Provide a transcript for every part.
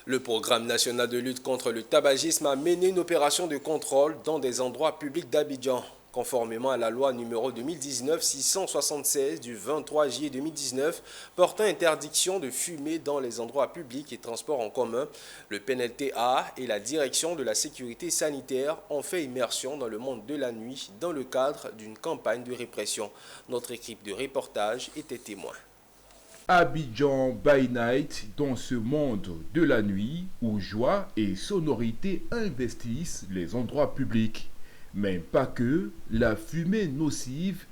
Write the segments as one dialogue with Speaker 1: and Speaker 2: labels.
Speaker 1: Le programme national de lutte contre le tabagisme a mené une opération de contrôle dans des endroits publics d'Abidjan. Conformément à la loi numéro 2019-676 du 23 juillet 2019 portant interdiction de fumer dans les endroits publics et transports en commun, le PNLTA et la direction de la sécurité sanitaire ont fait immersion dans le monde de la nuit dans le cadre d'une campagne de répression. Notre équipe de reportage était témoin.
Speaker 2: Abidjan by Night, dans ce monde de la nuit où joie et sonorité investissent les endroits publics. Mais pas que, la fumée nocive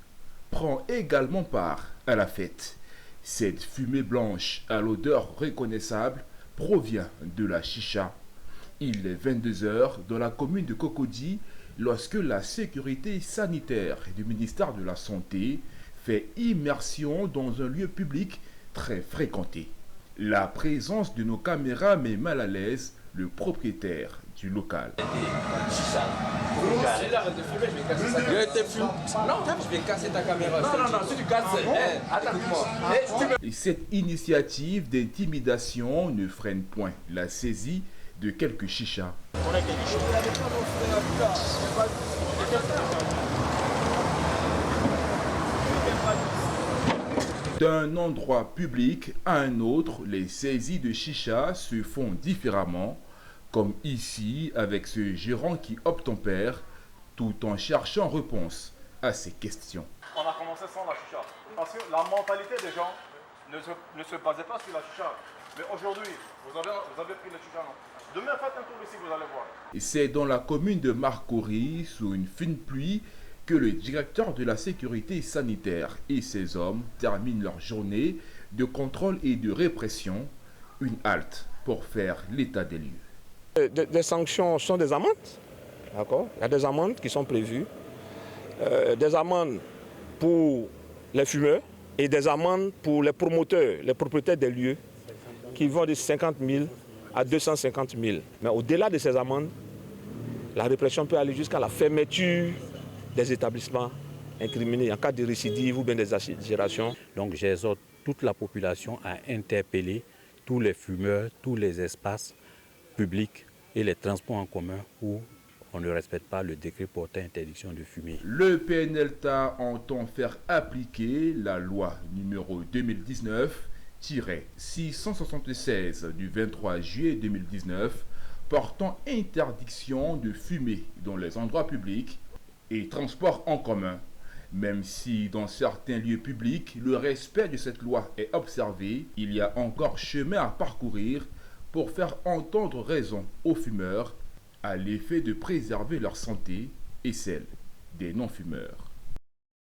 Speaker 2: prend également part à la fête. Cette fumée blanche à l'odeur reconnaissable provient de la chicha. Il est 22 heures dans la commune de Cocody lorsque la sécurité sanitaire du ministère de la Santé fait immersion dans un lieu public très fréquenté. La présence de nos caméras met mal à l'aise le propriétaire du local. Et cette initiative d'intimidation ne freine point la saisie de quelques chichas. D'un endroit public à un autre, les saisies de chicha se font différemment, comme ici avec ce gérant qui obtempère tout en cherchant réponse à ces questions.
Speaker 3: On a commencé sans la chicha, parce que la mentalité des gens ne se basait pas sur la chicha. Mais aujourd'hui, vous avez pris la chicha, non? Demain, faites un tour ici, vous allez voir.
Speaker 2: C'est dans la commune de Marcory, sous une fine pluie, que le directeur de la sécurité sanitaire et ses hommes terminent leur journée de contrôle et de répression, une halte pour faire l'état des lieux.
Speaker 4: Des sanctions sont des amendes, d'accord? Il y a des amendes qui sont prévues, des amendes pour les fumeurs et des amendes pour les promoteurs, les propriétaires des lieux qui vont de 50 000 à 250 000. Mais au-delà de ces amendes, la répression peut aller jusqu'à la fermeture des établissements incriminés en cas de récidive ou bien des exagérations.
Speaker 5: Donc j'exhorte toute la population à interpeller tous les fumeurs, tous les espaces publics et les transports en commun où on ne respecte pas le décret portant interdiction de fumer.
Speaker 2: Le PNLTA entend faire appliquer la loi numéro 2019-676 du 23 juillet 2019 portant interdiction de fumer dans les endroits publics et transports en commun, même si dans certains lieux publics, le respect de cette loi est observé, il y a encore chemin à parcourir pour faire entendre raison aux fumeurs à l'effet de préserver leur santé et celle des non-fumeurs.